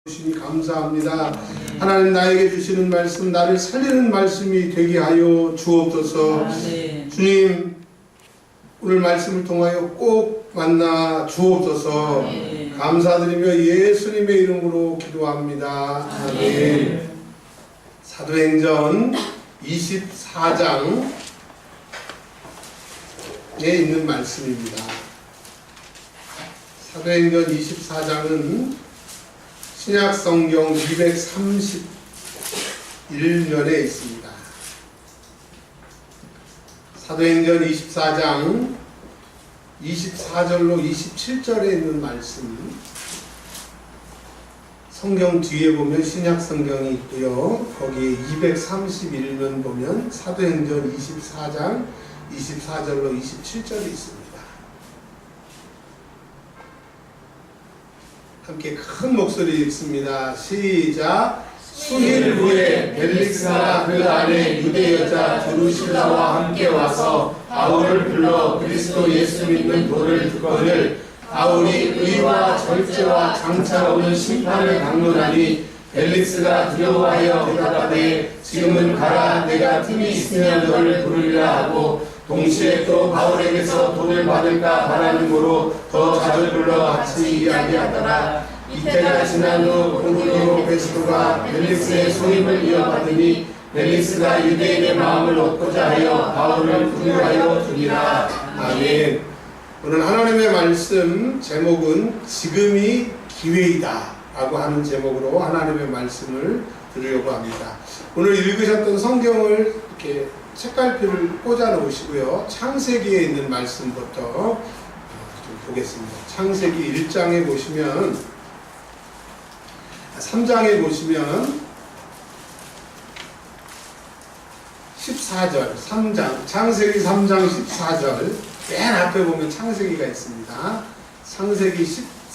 주시니 감사합니다. 하나님 나에게 주시는 말씀 나를 살리는 말씀이 되게 하여 주옵소서. 주님 오늘 말씀을 통하여 꼭 만나 주옵소서. 감사드리며 예수님의 이름으로 기도합니다. 아멘. 사도행전 24장에 있는 말씀입니다. 사도행전 24장은 신약성경 231년에 있습니다. 사도행전 24장 24절로 27절에 있는 말씀, 성경 뒤에 보면 신약성경이 있고요. 거기에 231면 보면 사도행전 24장 24절로 27절이 있습니다. 함께 큰 목소리 읽습니다. 시작. 수일 후에 벨릭스가 그 안에 유대 여자 드루실라와 함께 와서 바울을 불러 그리스도 예수 믿는 도를 듣거늘 바울이 의와 절제와 장차 오는 심판을 강론하니 벨릭스가 두려워하여 대답하되 지금은 가라, 내가 틈이 있으면 너를 부르리라 하고 동시에 또 바울에게서 돈을 받을까 바라는고로 더 자주 불러 같이 이야기하더라. 이때가 지난 후 고르니오 베스토가 벨릭스의 소임을 이어받으니 벨릭스가 유대인의 마음을 얻고자 하여 바울을 구류하여 두니라. 아멘. 오늘 하나님의 말씀 제목은 지금이 기회이다 라고 하는 제목으로 하나님의 말씀을 들으려고 합니다. 오늘 읽으셨던 성경을 이렇게 책갈피를 꽂아 놓으시고요. 창세기에 있는 말씀부터 좀 보겠습니다. 창세기 1장에 보시면 3장에 보시면 14절 3장 창세기 3장 14절 맨 앞에 보면 창세기가 있습니다. 창세기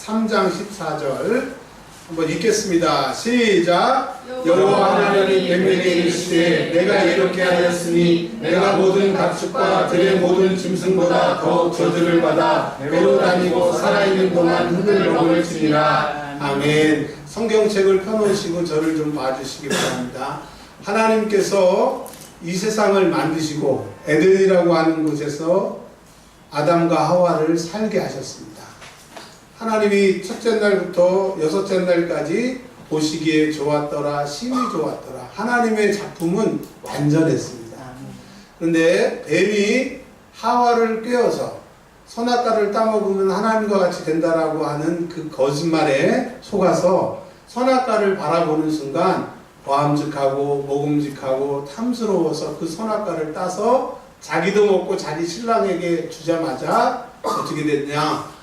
3장 14절 한번 읽겠습니다. 시작. 여호와 하나님이 뱀에게 이르시되 내가 이렇게 하였으니 내가 모든 가축과 들의 모든 짐승보다 더 저주를 받아 배로 다니고 살아있는 동안 흙을 먹을지니라. 아멘. 성경책을 펴놓으시고 저를 좀 봐주시기 바랍니다. 하나님께서 이 세상을 만드시고 에덴이라고 하는 곳에서 아담과 하와를 살게 하셨습니다. 하나님이 첫째 날부터 여섯째 날까지 보시기에 좋았더라, 심히 좋았더라. 하나님의 작품은 완전했습니다. 그런데 뱀이 하와를 꿰어서 선악과를 따먹으면 하나님과 같이 된다라고 하는 그 거짓말에 속아서 선악과를 바라보는 순간 보암직하고 먹음직하고 탐스러워서 그 선악과를 따서 자기도 먹고 자기 신랑에게 주자마자 어떻게 됐냐?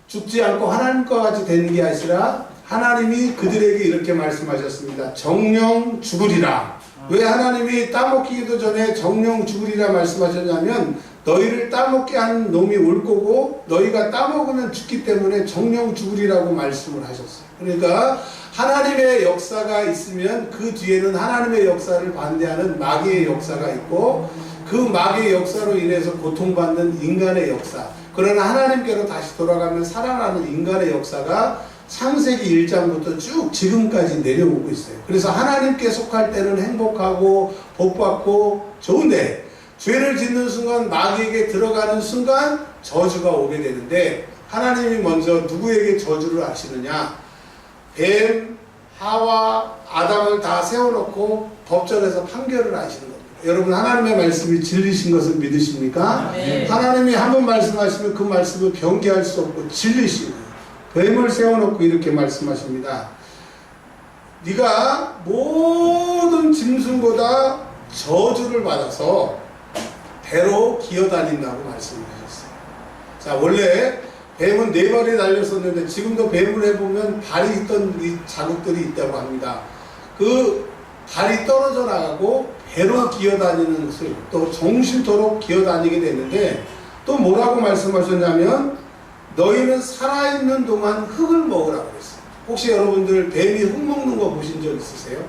죽지 않고 하나님과 같이 되는 게 아니라 하나님이 그들에게 이렇게 말씀하셨습니다. 정령 죽으리라. 왜 하나님이 따먹기도 전에 정령 죽으리라 말씀하셨냐면 너희를 따먹게 하는 놈이 올 거고 너희가 따먹으면 죽기 때문에 정령 죽으리라고 말씀을 하셨어요. 그러니까 하나님의 역사가 있으면 그 뒤에는 하나님의 역사를 반대하는 마귀의 역사가 있고 그 마귀의 역사로 인해서 고통받는 인간의 역사, 그러나 하나님께로 다시 돌아가면 살아나는 인간의 역사가 창세기 1장부터 쭉 지금까지 내려오고 있어요. 그래서 하나님께 속할 때는 행복하고 복받고 좋은데 죄를 짓는 순간 마귀에게 들어가는 순간 저주가 오게 되는데 하나님이 먼저 누구에게 저주를 하시느냐? 뱀, 하와, 아담을 다 세워놓고 법정에서 판결을 하시는 겁니다. 여러분 하나님의 말씀이 진리신 것을 믿으십니까? 네. 하나님이 한번 말씀하시면 그 말씀을 변개할 수 없고 진리신 거예요. 뱀을 세워놓고 이렇게 말씀하십니다. 네가 모든 짐승보다 저주를 받아서 배로 기어다닌다고 말씀을 하셨어요. 자, 원래 뱀은 4발이 달렸었는데 지금도 뱀을 해보면 발이 있던 이 자국들이 있다고 합니다. 그 발이 떨어져 나가고 배로 기어다니는 것을 또 정신토록 기어다니게 되는데 또 뭐라고 말씀하셨냐면 너희는 살아있는 동안 흙을 먹으라고 그랬어요. 혹시 여러분들 뱀이 흙 먹는 거 보신 적 있으세요?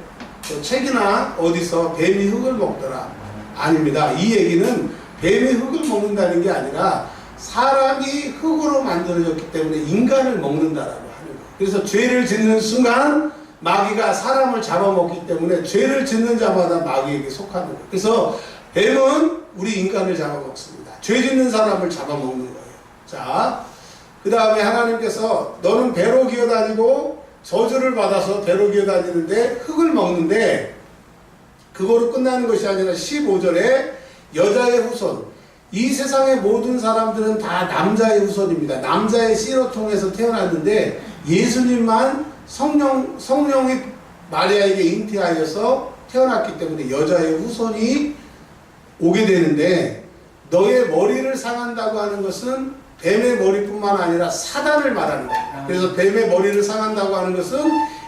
책이나 어디서 뱀이 흙을 먹더라. 아닙니다. 이 얘기는 뱀이 흙을 먹는다는 게 아니라 사람이 흙으로 만들어졌기 때문에 인간을 먹는다라고 하는 거예요. 그래서 죄를 짓는 순간 마귀가 사람을 잡아먹기 때문에 죄를 짓는 자마다 마귀에게 속하는 거예요. 그래서 뱀은 우리 인간을 잡아먹습니다. 죄 짓는 사람을 잡아먹는 거예요. 자, 그 다음에 하나님께서 너는 배로 기어다니고 저주를 받아서 배로 기어다니는데 흙을 먹는데 그거로 끝나는 것이 아니라 15절에 여자의 후손, 이 세상의 모든 사람들은 다 남자의 후손입니다. 남자의 씨로 통해서 태어났는데 예수님만 성령이 마리아에게 잉태하여서 태어났기 때문에 여자의 후손이 오게 되는데, 너의 머리를 상한다고 하는 것은 뱀의 머리뿐만 아니라 사단을 말하는 거예요. 그래서 뱀의 머리를 상한다고 하는 것은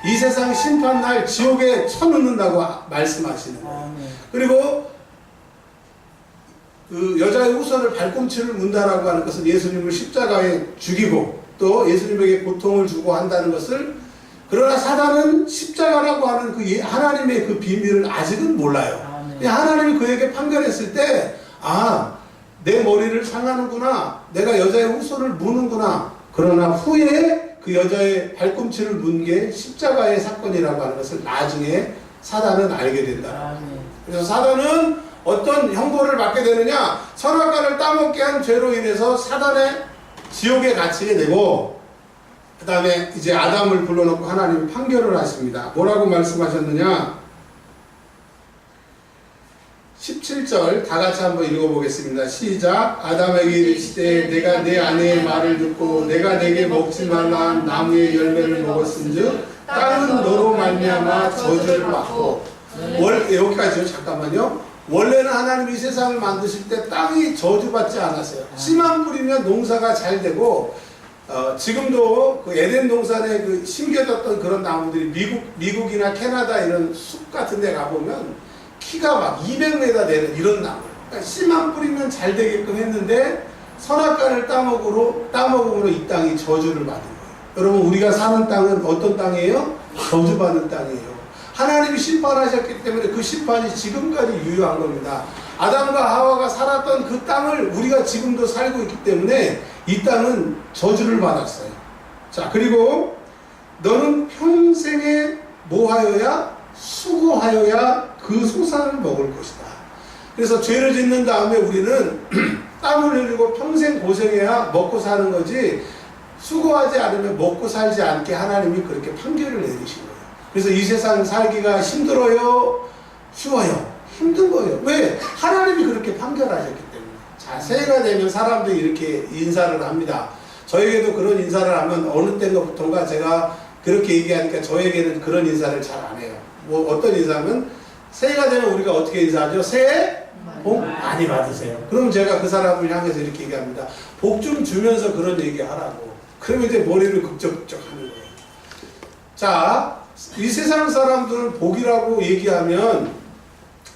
이 세상 심판날 지옥에 쳐넣는다고 말씀하시는 거예요. 그리고 그 여자의 후손을 발꿈치를 문다라고 하는 것은 예수님을 십자가에 죽이고 또 예수님에게 고통을 주고 한다는 것을, 그러나 사단은 십자가라고 하는 그 하나님의 그 비밀을 아직은 몰라요. 하나님이 그에게 판결했을 때, 아, 내 머리를 상하는구나, 내가 여자의 후손을 무는구나. 그러나 후에 그 여자의 발꿈치를 문 게 십자가의 사건이라고 하는 것을 나중에 사단은 알게 된다. 그래서 사단은 어떤 형벌을 받게 되느냐, 선악과를 따먹게 한 죄로 인해서 사단의 지옥에 갇히게 되고, 그 다음에 이제 아담을 불러놓고 하나님이 판결을 하십니다. 뭐라고 말씀하셨느냐, 17절 다 같이 한번 읽어보겠습니다. 시작. 아담에게 이르시되 내가 내 아내의 말을 듣고 내가 내게 먹지 말라 한 나무의 열매를 먹었은즉 땅은 너로 말미암아 저주를 받고. 여기까지요. 잠깐만요. 원래는 하나님이 이 세상을 만드실 때 땅이 저주받지 않았어요. 씨만 뿌리면 농사가 잘 되고, 지금도 그 에덴 동산에 그 심겨졌던 그런 나무들이 미국이나 캐나다 이런 숲 같은 데 가보면 키가 막 200m 되는 이런 나무. 그러니까 씨만 뿌리면 잘 되게끔 했는데 선악과를 따먹음으로 이 땅이 저주를 받은 거예요. 여러분, 우리가 사는 땅은 어떤 땅이에요? 저주받은 땅이에요. 하나님이 심판하셨기 때문에 그 심판이 지금까지 유효한 겁니다. 아담과 하와가 살았던 그 땅을 우리가 지금도 살고 있기 때문에 이 땅은 저주를 받았어요. 자, 그리고 너는 평생에 뭐하여야? 수고하여야 그 소산을 먹을 것이다. 그래서 죄를 짓는 다음에 우리는 땀을 흘리고 평생 고생해야 먹고 사는 거지, 수고하지 않으면 먹고 살지 않게 하나님이 그렇게 판결을 내리신 거예요. 그래서 이 세상 살기가 힘들어요? 쉬워요? 힘든 거예요. 왜? 하나님이 그렇게 판결하셨기 때문에. 자, 새해가 되면 사람들이 이렇게 인사를 합니다. 저에게도 그런 인사를 하면 어느 때부터인가 제가 그렇게 얘기하니까 저에게는 그런 인사를 잘 안 해요. 뭐 어떤 인사면, 새해가 되면 우리가 어떻게 인사하죠? 새해 복 많이 받으세요. 그럼 제가 그 사람을 향해서 이렇게 얘기합니다. 복 좀 주면서 그런 얘기 하라고. 그러면 이제 머리를 극적극적 하는 거예요. 자, 이 세상 사람들은 복이라고 얘기하면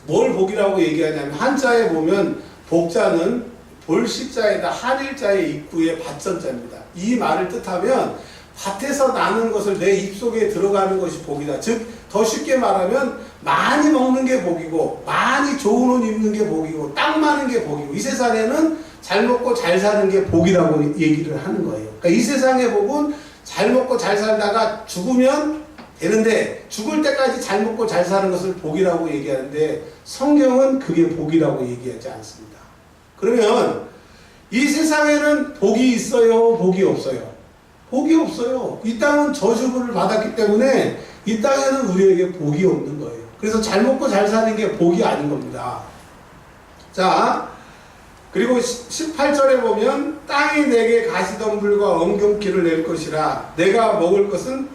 뭘 복이라고 얘기하냐면, 한자에 보면 복자는 볼식자에다 한일자의 입구에 밭전자입니다. 이 말을 뜻하면 밭에서 나는 것을 내 입속에 들어가는 것이 복이다. 즉, 더 쉽게 말하면 많이 먹는 게 복이고, 많이 좋은 옷 입는 게 복이고, 땅 많은 게 복이고, 이 세상에는 잘 먹고 잘 사는 게 복이라고 얘기를 하는 거예요. 그러니까 이 세상의 복은 잘 먹고 잘 살다가 죽으면 되는데, 죽을 때까지 잘 먹고 잘 사는 것을 복이라고 얘기하는데, 성경은 그게 복이라고 얘기하지 않습니다. 그러면 이 세상에는 복이 있어요? 복이 없어요? 복이 없어요. 이 땅은 저주를 받았기 때문에 이 땅에는 우리에게 복이 없는 거예요. 그래서 잘 먹고 잘 사는 게 복이 아닌 겁니다. 자, 그리고 18절에 보면 땅이 내게 가시덤불과 엉겅퀴를 낼 것이라. 내가 먹을 것은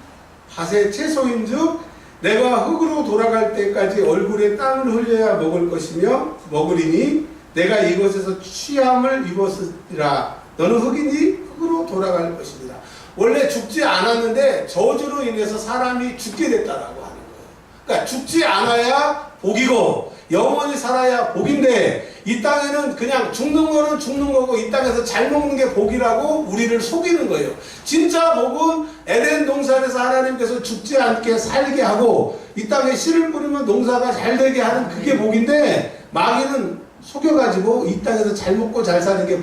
밭의 채소인즉 내가 흙으로 돌아갈 때까지 얼굴에 땀을 흘려야 먹을 것이며 먹으리니 내가 이것에서 취함을 입었으리라. 너는 흙이니 흙으로 돌아갈 것이니라. 원래 죽지 않았는데 저주로 인해서 사람이 죽게 됐다라고 하는 거예요. 그러니까 죽지 않아야 복이고 영원히 살아야 복인데, 이 땅에는 그냥 죽는 거는 죽는 거고 이 땅에서 잘 먹는 게 복이라고 우리를 속이는 거예요. 진짜 복은 에덴 동산에서 하나님께서 죽지 않게 살게 하고 이 땅에 씨를 뿌리면 농사가 잘 되게 하는 그게 복인데, 마귀는 속여가지고 이 땅에서 잘 먹고 잘 사는 게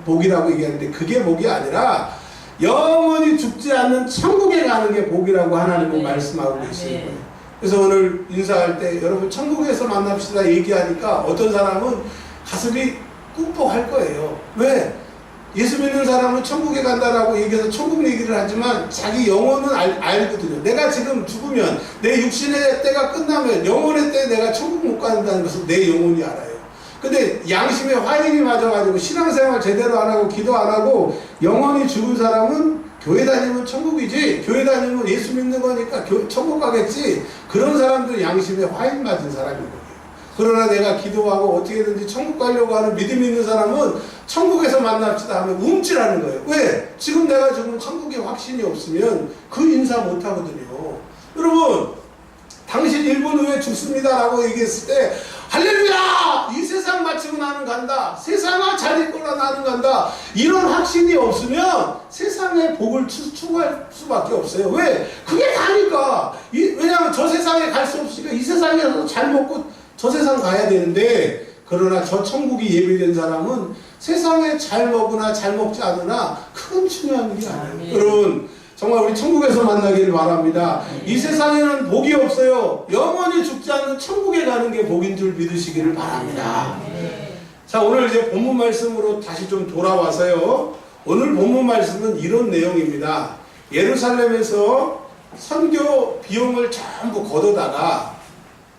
복이라고 얘기하는데, 그게 복이 아니라 영원히 죽지 않는 천국에 가는 게 복이라고 하나님은 말씀하고 계시는 거예요. 그래서 오늘 인사할 때 여러분 천국에서 만납시다 얘기하니까 어떤 사람은 가슴이 끔뻑할 거예요. 왜? 예수 믿는 사람은 천국에 간다라고 얘기해서 천국 얘기를 하지만 자기 영혼은 알거든요. 내가 지금 죽으면 내 육신의 때가 끝나면 영혼의 때 내가 천국 못 간다는 것을 내 영혼이 알아요. 근데 양심에 화인이 맞아가지고 신앙생활 제대로 안 하고 기도 안 하고 영혼이 죽은 사람은 교회 다니면 천국이지, 교회 다니면 예수 믿는 거니까 천국 가겠지, 그런 사람들은 양심에 화인 맞은 사람이거든요. 그러나 내가 기도하고 어떻게든지 천국 가려고 하는 믿음 있는 사람은 천국에서 만납시다 하면 움찔하는 거예요. 왜? 지금 내가 죽으면 천국에 확신이 없으면 그 인사 못 하거든요. 여러분, 당신 1분 후에 죽습니다라고 얘기했을 때 할렐루야! 이 세상 마치고 나는 간다. 세상아 잘 있거라 나는 간다. 이런 확신이 없으면 세상의 복을 추구할 수밖에 없어요. 왜? 그게 다니까. 왜냐하면 저 세상에 갈 수 없으니까 이 세상에서 잘 먹고 저 세상 가야 되는데, 그러나 저 천국이 예비된 사람은 세상에 잘 먹으나 잘 먹지 않으나 그건 중요한 게 아니에요. 여러분, 정말 우리 천국에서 만나기를 바랍니다. 이 세상에는 복이 없어요. 영원히 죽지 않는 천국에 가는 게 복인 줄 믿으시기를 바랍니다. 자, 오늘 이제 본문 말씀으로 다시 좀 돌아와서요. 오늘 본문 말씀은 이런 내용입니다. 예루살렘에서 선교 비용을 전부 걷어다가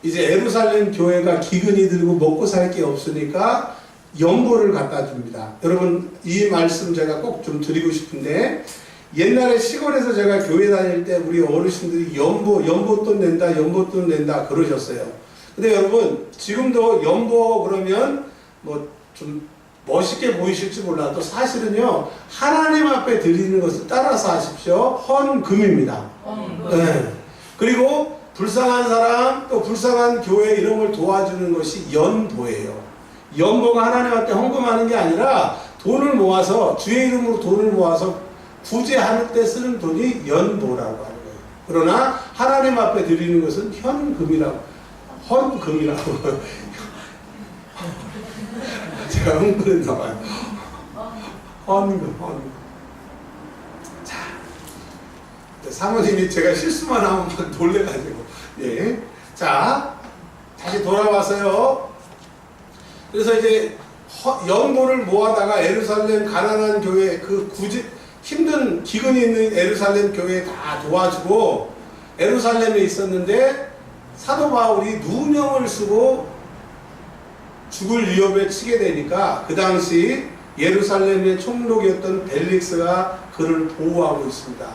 이제 예루살렘 교회가 기근이 들고 먹고 살 게 없으니까 연보를 갖다 줍니다. 여러분, 이 말씀 제가 꼭 좀 드리고 싶은데, 옛날에 시골에서 제가 교회 다닐 때 우리 어르신들이 연보돈 낸다 그러셨어요. 근데 여러분, 지금도 연보 그러면 뭐 좀 멋있게 보이실지 몰라도 사실은요, 하나님 앞에 드리는 것을 따라서 하십시오. 헌금입니다. 네. 그리고 불쌍한 사람, 또 불쌍한 교회 이런 걸 도와주는 것이 연보예요. 연보가 하나님한테 헌금하는 게 아니라 돈을 모아서, 주의 이름으로 돈을 모아서 구제하는 때 쓰는 돈이 연보라고 하는 거예요. 그러나 하나님 앞에 드리는 것은 헌금이라고. 제가 흥분했나 봐요. 헌금. 자, 사모님이 제가 실수만 하면 막 놀래가지고. 예. 자, 다시 돌아와서요. 그래서 이제 연보를 모아다가 예루살렘 가난한 교회, 힘든 기근이 있는 예루살렘 교회에 다 도와주고, 예루살렘에 있었는데 사도 바울이 누명을 쓰고 죽을 위협에 치게 되니까 그 당시 예루살렘의 총독이었던 벨릭스가 그를 보호하고 있습니다.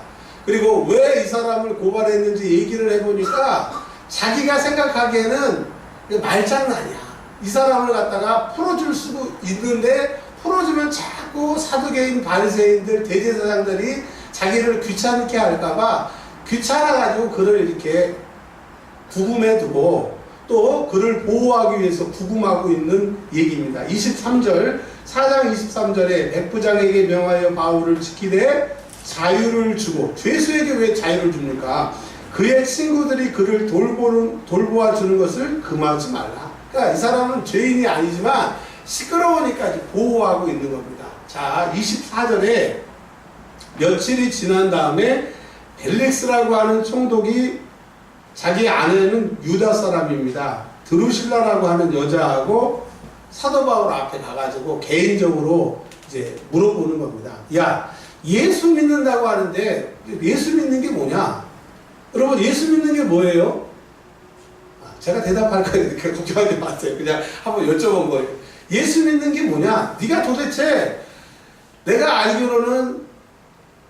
그리고 왜 이 사람을 고발했는지 얘기를 해보니까 자기가 생각하기에는 말장난이야. 이 사람을 갖다가 풀어줄 수 있는데 풀어주면 자꾸 사두개인 바리새인들 대제사장들이 자기를 귀찮게 할까봐 귀찮아가지고 그를 이렇게 구금해 두고 또 그를 보호하기 위해서 구금하고 있는 얘기입니다. 4장 23절에 백부장에게 명하여 바울을 지키되 자유를 주고, 죄수에게 왜 자유를 줍니까? 그의 친구들이 그를 돌보아 주는 것을 금하지 말라. 그러니까 이 사람은 죄인이 아니지만 시끄러우니까 보호하고 있는 겁니다. 자, 24절에 며칠이 지난 다음에 벨릭스라고 하는 총독이, 자기 아내는 유다 사람입니다. 드루실라라고 하는 여자하고 사도 바울 앞에 가가지고 개인적으로 이제 물어보는 겁니다. 야, 예수 믿는다고 하는데 예수 믿는 게 뭐냐? 여러분, 예수 믿는 게 뭐예요? 제가 대답할 거니까 걱정하지 마세요. 그냥 한번 여쭤본 거예요. 예수 믿는 게 뭐냐? 네가 도대체, 내가 알기로는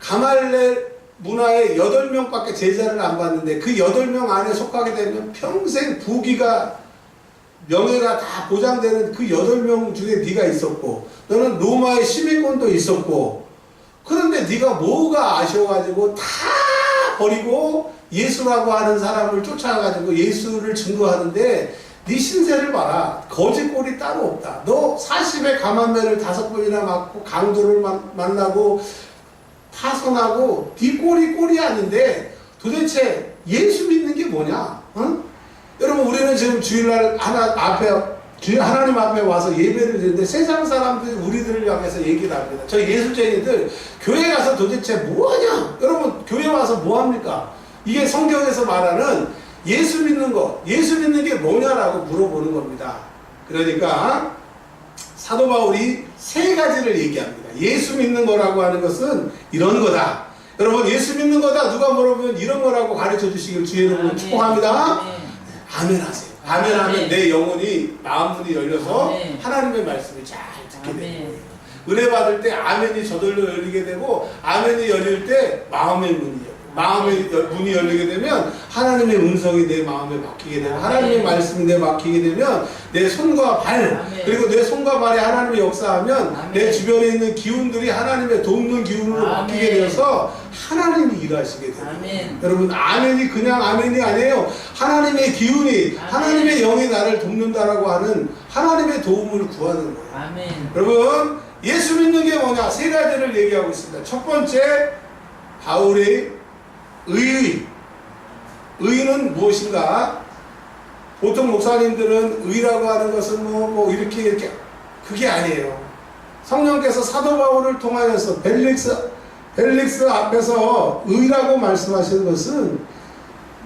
가말렐 문화에 8명밖에 제자를 안 받는데 그 8명 안에 속하게 되면 평생 부귀가, 명예가 다 보장되는 그 8명 중에 네가 있었고, 너는 로마의 시민권도 있었고, 그런데 네가 뭐가 아쉬워가지고 다 버리고 예수라고 하는 사람을 쫓아가지고 예수를 증거하는데, 네 신세를 봐라. 거짓골이 따로 없다. 너 40에 가만매를 5번이나 맞고 강도를 만나고 파손하고 네 꼴이 아닌데 도대체 예수 믿는 게 뭐냐? 응? 여러분, 우리는 지금 주일날 하나 앞에 하나님 앞에 와서 예배를 드리는데 세상 사람들이 우리들을 향해서 얘기를 합니다. 저 예수쟁이들 교회 가서 도대체 뭐하냐? 여러분 교회 와서 뭐합니까? 이게 성경에서 말하는 예수 믿는 거, 예수 믿는 게 뭐냐라고 물어보는 겁니다. 그러니까 사도 바울이 세 가지를 얘기합니다. 예수 믿는 거라고 하는 것은 이런 거다. 여러분 예수 믿는 거다 누가 물어보면 이런 거라고 가르쳐 주시길 주의 이름으로 축복합니다. 아멘 하세요. 아멘 하면 내 영혼이 마음문이 열려서 하나님의 말씀을 잘 듣게 되는 거예요. 은혜 받을 때 아멘이 저절로 열리게 되고 아멘이 열릴 때 마음의 문이 열려요. 마음의 문이 열리게 되면 하나님의 음성이 내 마음에 막히게 되고 하나님의 말씀이 내 막히게 되면 내 손과 발 그리고 내 손과 발에 하나님의 역사하면 내 주변에 있는 기운들이 하나님의 돕는 기운으로 막히게 되어서 하나님이 일하시게 돼요. 여러분 아멘이 그냥 아멘이 아니에요. 하나님의 기운이 하나님의 영이 나를 돕는다라고 하는 하나님의 도움을 구하는 거예요. 여러분 예수 믿는 게 뭐냐? 세 가지를 얘기하고 있습니다. 첫 번째 바울의 의는 무엇인가? 보통 목사님들은 의라고 하는 것은 뭐 이렇게 그게 아니에요. 성령께서 사도 바울을 통하여서 벨릭스 앞에서 의라고 말씀하시는 것은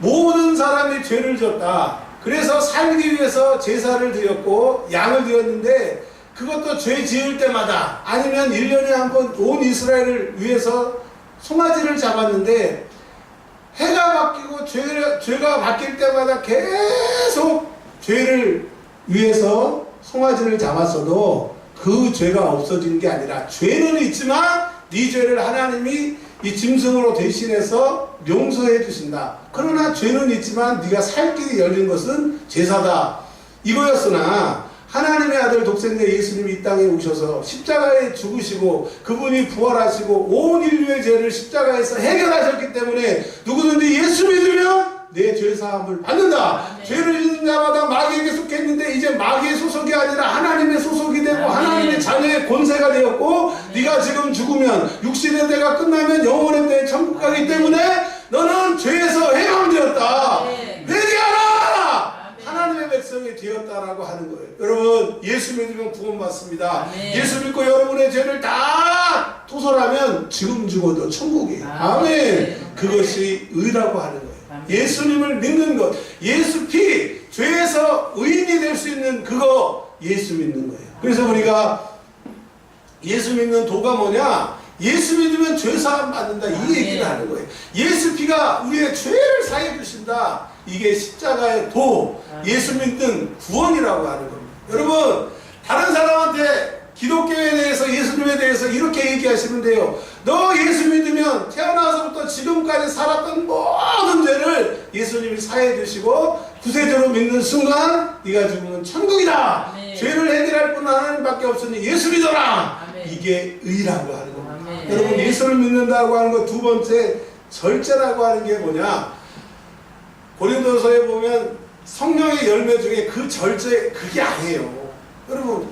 모든 사람이 죄를 졌다. 그래서 살기 위해서 제사를 드렸고 양을 드렸는데 그것도 죄 지을 때마다 아니면 1년에 한 번 온 이스라엘을 위해서 송아지를 잡았는데 해가 바뀌고 죄가 바뀔 때마다 계속 죄를 위해서 송아지를 잡았어도 그 죄가 없어지는 게 아니라 죄는 있지만 네 죄를 하나님이 이 짐승으로 대신해서 용서해 주신다. 그러나 죄는 있지만 네가 살 길이 열린 것은 제사다. 이거였으나 하나님의 아들 독생자 예수님이 이 땅에 오셔서 십자가에 죽으시고 그분이 부활하시고 온 인류의 죄를 십자가에서 해결하셨기 때문에 누구든지 예수 믿으면 내 죄사함을 받는다. 죄를 짓는 자마다 마귀에게 속했는데 이제 마귀의 소속이 아니라 하나님의 소속이 되고 하나님의 자녀의 권세가 되었고 네가 지금 죽으면 육신의 대가 끝나면 영혼의 대에 천국 가기 때문에 너는 죄에서 해방되었다. 회개하라! 하나님의 백성이 되었다라고 하는 거예요. 여러분 예수 믿으면 구원받습니다. 예수 믿고 여러분의 죄를 다 토설하면 지금 죽어도 천국이에요. 아멘. 그것이 의라고 하는 거예요. 예수님을 믿는 것, 예수 피, 죄에서 의인이 될 수 있는 그거 예수 믿는 거예요. 그래서 우리가 예수 믿는 도가 뭐냐? 예수 믿으면 죄사함 받는다 이 얘기를 하는 거예요. 예수 피가 우리의 죄를 사해 주신다. 이게 십자가의 도, 예수 믿는 구원이라고 하는 겁니다. 여러분 다른 사람한테 기독교에 대해서 예수님에 대해서 이렇게 얘기하시면 돼요. 너 예수 믿으면 태어나서부터 지금까지 살았던 모든 죄를 예수님이 사해 주시고 구세주로 믿는 순간 네가 죽으면 천국이다. 죄를 해결할 분은 하나님밖에 없으니 예수 믿어라. 이게 의라고 하는 겁니다. 여러분 예수를 믿는다고 하는 거 두 번째 절제라고 하는 게 뭐냐? 고린도서에 보면 성령의 열매 중에 그 절제 그게 아니에요. 여러분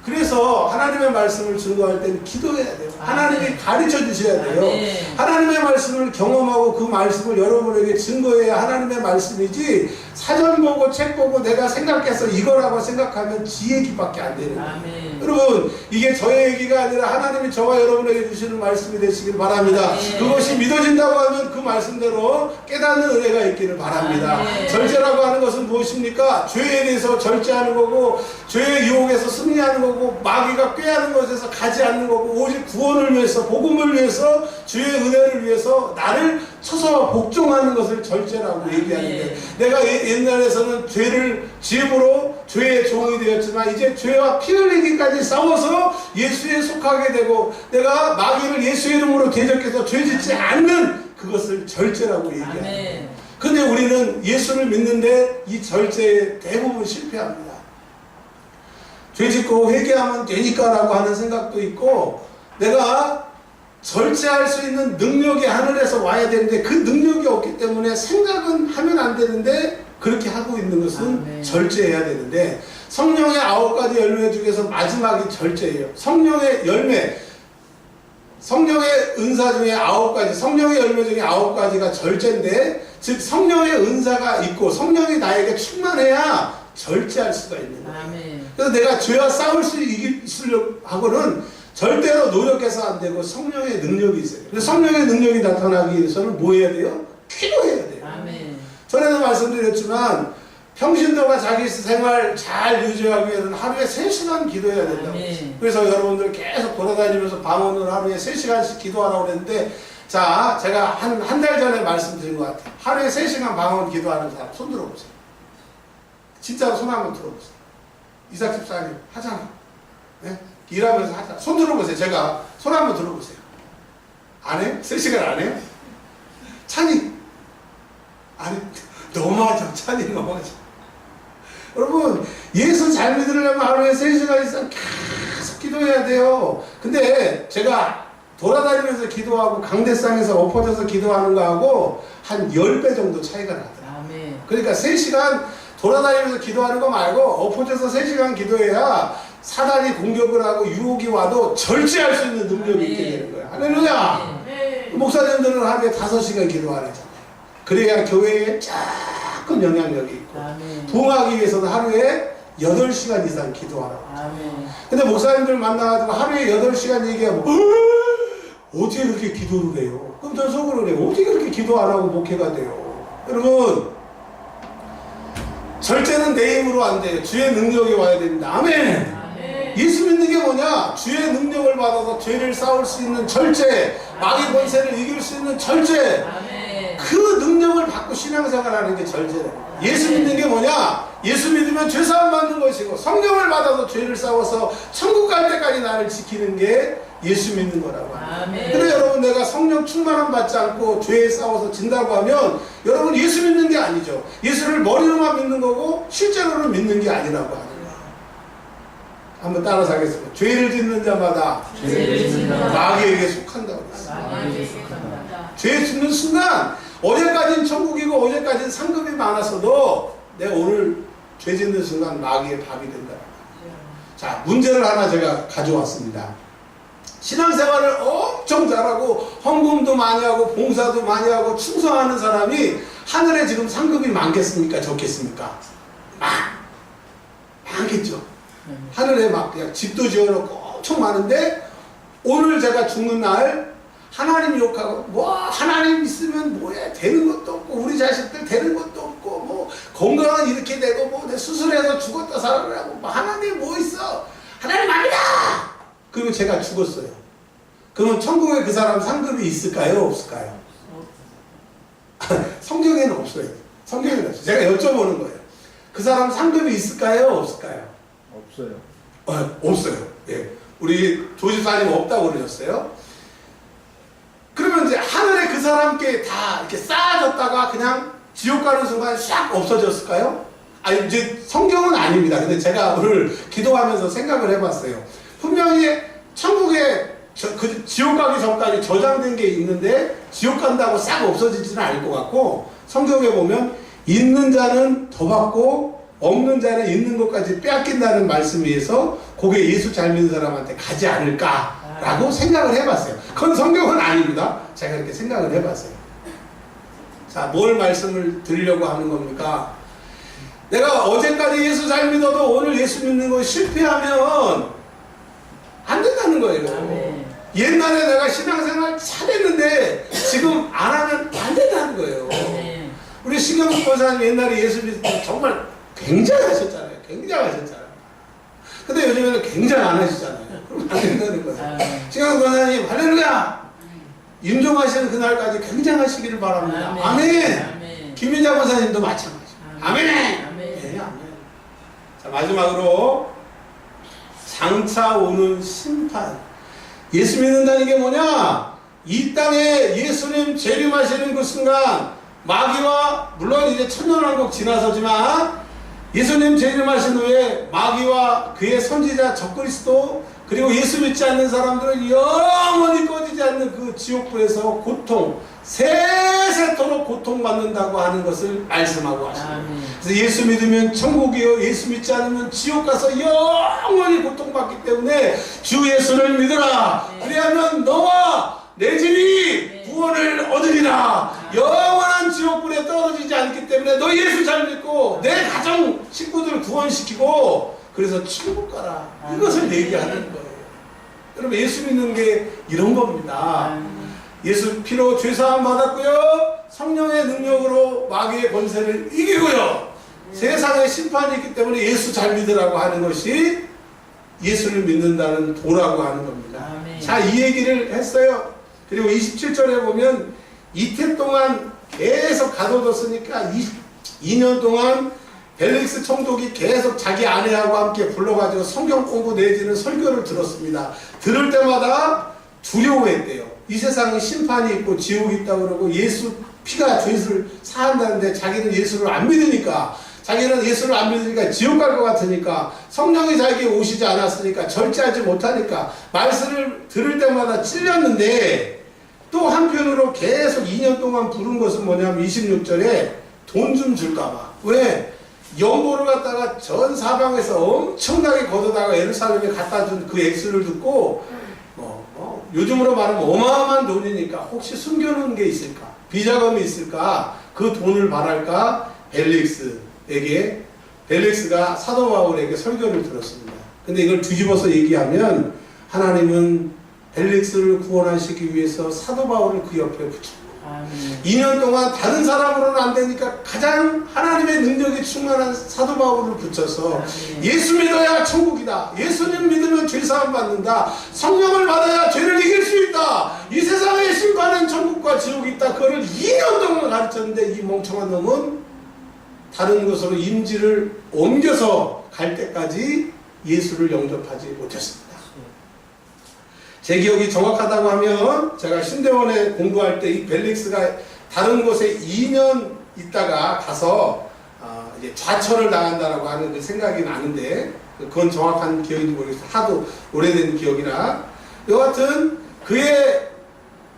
그래서 하나님의 말씀을 증거할 때는 기도해야 돼요. 하나님이 가르쳐 주셔야 돼요. 하나님의 말씀을 경험하고 그 말씀을 여러분에게 증거해야 하나님의 말씀이지 사전 보고 책 보고 내가 생각해서 이거라고 생각하면 지 얘기밖에 안 되는 거예요. 여러분 이게 저의 얘기가 아니라 하나님이 저와 여러분에게 주시는 말씀이 되시길 바랍니다. 그것이 믿어진다고 하면 그 말씀대로 깨닫는 은혜가 있기를 바랍니다. 절제라고 하는 것은 무엇입니까? 죄에 대해서 절제하는 거고 죄의 유혹에서 승리하는 거고 마귀가 꾀하는 것에서 가지 않는 거고 오직 구원을 위해서 복음을 위해서 주의 은혜를 위해서 나를 쳐서 복종하는 것을 절제라고 얘기하는데 내가 옛날에서는 죄를 지음으로 죄의 종이 되었지만 이제 죄와 피 흘리기까지 싸워서 예수에 속하게 되고 내가 마귀를 예수의 이름으로 대적해서 죄 짓지 않는 그것을 절제라고 얘기합니다. 근데 우리는 예수를 믿는데 이 절제에 대부분 실패합니다. 죄 짓고 회개하면 되니까 라고 하는 생각도 있고 내가 절제할 수 있는 능력이 하늘에서 와야 되는데 그 능력이 없기 때문에 생각은 하면 안 되는데 그렇게 하고 있는 것은 절제해야 되는데 성령의 9가지 열매 중에서 마지막이 절제예요. 성령의 열매, 성령의 은사 중에 9가지, 성령의 열매 중에 9가지가 절제인데 즉 성령의 은사가 있고 성령이 나에게 충만해야 절제할 수가 있는 거예요. 그래서 내가 죄와 싸울 수 있으려고 하고는 절대로 노력해서 안 되고 성령의 능력이 있어요. 그래서 성령의 능력이 나타나기 위해서는 뭐 해야 돼요? 기도해야 돼요. 아멘. 전에도 말씀드렸지만 평신도가 자기 생활 잘 유지하기 위해서는 하루에 3시간 기도해야 된다고 했어요. 그래서 여러분들 계속 돌아다니면서 방언을 하루에 3시간씩 기도하라고 그랬는데, 자, 제가 한 달 전에 말씀드린 것 같아요. 하루에 3시간 방언 기도하는 사람 손 들어보세요. 진짜로 손 한번 들어보세요. 이삭 집사님 하잖아. 네? 일하면서 하잖아. 손 들어보세요. 제가 손 한번 들어보세요. 안 해요? 3시간 안 해요? 찬이 아니 너무하죠. 찬이 너무하죠. 여러분 예수 잘 믿으려면 하루에 3시간 이상 계속 기도해야 돼요. 근데 제가 돌아다니면서 기도하고 강대상에서 엎어져서 기도하는 거하고 한 10배 정도 차이가 나더라고요. 아멘. 그러니까 3시간 돌아다니면서 기도하는 거 말고 엎어져서 3시간 기도해야 사단이 공격을 하고 유혹이 와도 절제할 수 있는 능력이 있게 되는 거야. 할렐루야. 목사님들은 하루에 5시간 기도하잖아요. 그래야 교회에 조금 영향력이 있고, 부흥하기 위해서는 하루에 8시간 이상 기도하라고. 근데 목사님들 만나가지고 하루에 8시간 얘기하면 어떻게 그렇게 기도를 해요? 그럼 저 속으로 그래요. 어떻게 그렇게 기도 안 하고 목회가 돼요? 여러분 절제는 내 힘으로 안 돼요. 주의 능력이 와야 됩니다. 아멘. 예수 믿는 게 뭐냐? 주의 능력을 받아서 죄를 싸울 수 있는 절제, 마귀 권세를 이길 수 있는 절제, 그 능력을 받고 신앙생활하는 게 절제래요. 예수 믿는 게 뭐냐? 예수 믿으면 죄사함 받는 것이고 성령을 받아서 죄를 싸워서 천국 갈 때까지 나를 지키는 게 예수 믿는 거라고 합니다. 근데 여러분 내가 성령 충만함 받지 않고 죄에 싸워서 진다고 하면 여러분 예수 믿는 게 아니죠. 예수를 머리로만 믿는 거고 실제로는 믿는 게 아니라고 하는 거예요. 한번 따라서 하겠습니다. 죄를 짓는 자마다 마귀에게 속한다고 했어요. 죄 짓는 순간 어제까지는 천국이고 어제까지는 상급이 많았어도 내가 오늘 죄 짓는 순간 마귀의 밥이 된다. 자, 문제를 하나 제가 가져왔습니다. 신앙생활을 엄청 잘하고 헌금도 많이 하고 봉사도 많이 하고 충성하는 사람이 하늘에 지금 상급이 많겠습니까? 적겠습니까? 많겠죠. 하늘에 막 그냥 집도 지어놓고 엄청 많은데 오늘 제가 죽는 날 하나님 욕하고 뭐 하나님 있으면 뭐야 되는 것도 없고 우리 자식들 되는 것도 없고 뭐 건강은 이렇게 되고 뭐 내 수술해서 죽었다 살아나고 뭐 하나님 뭐 있어 하나님 아니다. 그리고 제가 죽었어요. 그러면 천국에 그 사람 상급이 있을까요? 없을까요? 성경에는 없어요. 성경에는 없어요. 제가 여쭤보는 거예요. 그 사람 상급이 있을까요? 없을까요? 없어요. 없어요. 예. 우리 조집사님 없다고 그러셨어요. 그러면 이제 하늘에 그 사람께 다 이렇게 쌓아졌다가 그냥 지옥 가는 순간 싹 없어졌을까요? 아니, 이제 성경은 아닙니다. 근데 제가 오늘 기도하면서 생각을 해봤어요. 분명히 천국에 그 지옥 가기 전까지 저장된 게 있는데 지옥 간다고 싹 없어지지는 않을 것 같고 성경에 보면 있는 자는 더 받고 없는 자는 있는 것까지 빼앗긴다는 말씀에 의해서 그게 예수 잘 믿는 사람한테 가지 않을까라고 생각을 해봤어요. 그건 성경은 아닙니다. 제가 이렇게 생각을 해봤어요. 자, 뭘 말씀을 드리려고 하는 겁니까? 내가 어제까지 예수 잘 믿어도 오늘 예수 믿는 거 실패하면 안 된다는 거예요. 옛날에 내가 신앙생활 잘했는데 지금 안 하면 안 된다는 거예요. 우리 신경수 권사님 옛날에 예수 믿을 때 정말 굉장하셨잖아요. 굉장하셨잖아요. 근데 요즘에는 굉장히 안 하시잖아요. 그럼 안 된다는 거예요. 신경수 권사님 할렐루야! 임종하시는 그날까지 굉장하시기를 바랍니다. 아멘! 김민자 권사님도 마찬가지. 아멘! 네, 아멘. 자, 마지막으로 장차 오는 심판. 예수 믿는다는 게 뭐냐? 이 땅에 예수님 재림하시는 그 순간 마귀와 물론 이제 천년왕국 지나서지만 예수님 재림하신 후에 마귀와 그의 선지자 적그리스도 그리고 예수 믿지 않는 사람들은 영원히 꺼지지 않는 그 지옥불에서 고통 세세토록 고통받는다고 하는 것을 말씀하고 하십니다. 그래서 예수 믿으면 천국이요 예수 믿지 않으면 지옥 가서 영원히 고통받기 때문에 주 예수를 믿으라. 그리하면 너와 내 집이 구원을 얻으리라. 영원한 지옥불에 떨어지지 않기 때문에 너 예수 잘 믿고 내 가정 식구들 구원시키고 그래서 천국 가라. 이것을 얘기하는 거예요. 여러분 예수 믿는 게 이런 겁니다. 예수 피로 죄사함 받았고요. 성령의 능력으로 마귀의 권세를 이기고요. 세상에 심판이 있기 때문에 예수 잘 믿으라고 하는 것이 예수를 믿는다는 도라고 하는 겁니다. 자, 이 얘기를 했어요. 그리고 27절에 보면 이태 동안 계속 가둬뒀으니까 2년 동안 벨릭스 총독이 계속 자기 아내하고 함께 불러가지고 성경 공부 내지는 설교를 들었습니다. 들을 때마다 두려워했대요. 이 세상에 심판이 있고 지옥이 있다고 그러고 예수 피가 죄를 사한다는데 자기는 예수를 안 믿으니까, 자기는 예수를 안 믿으니까 지옥 갈 것 같으니까, 성령이 자기에게 오시지 않았으니까, 절제하지 못하니까 말씀을 들을 때마다 찔렸는데, 또 한편으로 계속 2년 동안 부른 것은 뭐냐면 26절에 돈 좀 줄까봐. 왜? 연보를 갖다가 전 사방에서 엄청나게 걷어다가 예루살렘에 갖다 준 그 액수를 듣고 요즘으로 말하면 어마어마한 돈이니까 혹시 숨겨놓은 게 있을까? 비자금이 있을까? 그 돈을 바랄까? 벨릭스에게, 벨릭스가 사도 바울에게 설교를 들었습니다. 근데 이걸 뒤집어서 얘기하면 하나님은 벨릭스를 구원하시기 위해서 사도 바울을 그 옆에 붙였고 2년 동안 다른 사람으로는 안 되니까 가장 하나님의 능력이 충만한 사도 바울을 붙여서 예수 믿어야 천국이다. 예수님 믿으면 죄사함 받는다. 성령을 받아야 죄를 이길 수 있다. 이 세상의 심판은 천국과 지옥이 있다. 그걸 2년 동안 가르쳤는데 이 멍청한 놈은 다른 곳으로 임지를 옮겨서 갈 때까지 예수를 영접하지 못했습니다. 제 기억이 정확하다고 하면 제가 신대원에 공부할 때 이 벨릭스가 다른 곳에 2년 있다가 가서 이제 좌천을 당한다라고 하는 그 생각이 나는데, 그건 정확한 기억인지 모르겠어요. 하도 오래된 기억이라. 여하튼 그의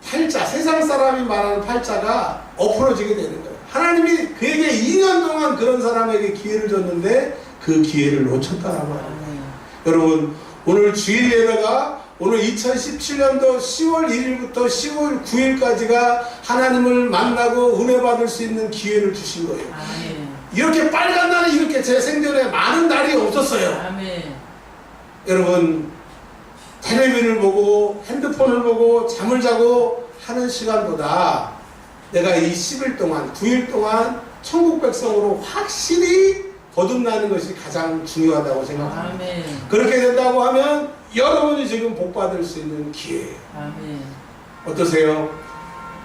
팔자, 세상 사람이 말하는 팔자가 엎어지게 되는 거예요. 하나님이 그에게 2년 동안 그런 사람에게 기회를 줬는데 그 기회를 놓쳤다라고 하는 거예요. 여러분, 오늘 주일 예배가 오늘 2017년도 10월 1일부터 10월 9일까지가 하나님을 만나고 은혜 받을 수 있는 기회를 주신 거예요. 아멘. 이렇게 빨간 날이 이렇게 제 생전에 많은 날이 없었어요. 아멘. 여러분, 텔레비전을 보고 핸드폰을 보고 잠을 자고 하는 시간보다 내가 이 10일 동안 9일 동안 천국 백성으로 확실히 거듭나는 것이 가장 중요하다고 생각합니다. 아멘. 그렇게 된다고 하면 여러분이 지금 복 받을 수 있는 기회예요. 아멘. 어떠세요?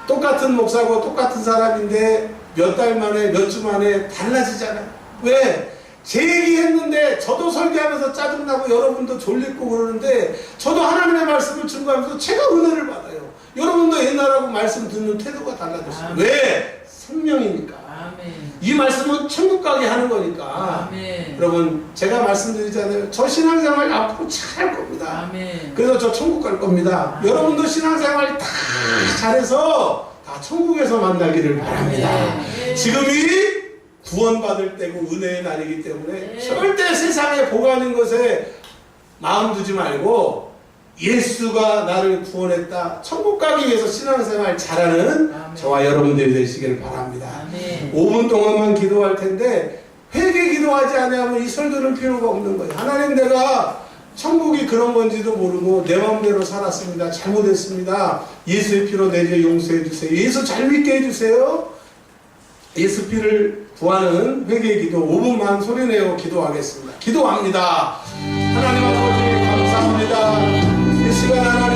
똑같은 목사고 똑같은 사람인데 몇 달 만에 몇 주 만에 달라지잖아요. 왜? 제 얘기 했는데 저도 설교하면서 짜증나고 여러분도 졸리고 그러는데 저도 하나님의 말씀을 증거하면서 제가 은혜를 받아요. 여러분도 옛날하고 말씀 듣는 태도가 달라졌어요. 아멘. 왜? 생명이니까. 아멘. 이 말씀은 천국 가게 하는 거니까. 아멘. 여러분, 제가 말씀드리잖아요. 저 신앙생활 앞으로 잘 할 겁니다. 아멘. 그래서 저 천국 갈 겁니다. 아멘. 여러분도 신앙생활 다 잘해서 다 천국에서 만나기를 바랍니다. 아멘. 지금이 구원받을 때고 은혜의 날이기 때문에 절대 세상에 보가는 것에 마음 두지 말고 예수가 나를 구원했다. 천국 가기 위해서 신앙생활 잘하는 아멘. 저와 여러분들이 되시길 바랍니다. 아멘. 5분 동안만 기도할 텐데 회개 기도하지 않으면 이 설교를 필요가 없는 거예요. 하나님, 내가 천국이 그런 건지도 모르고 내 마음대로 살았습니다. 잘못했습니다. 예수의 피로 내 죄 용서해 주세요. 예수 잘 믿게 해주세요. 예수 피를 구하는 회개 기도 5분만 소리내어 기도하겠습니다. 기도합니다. 하나님 아버지 감사합니다. 이 시간 하나님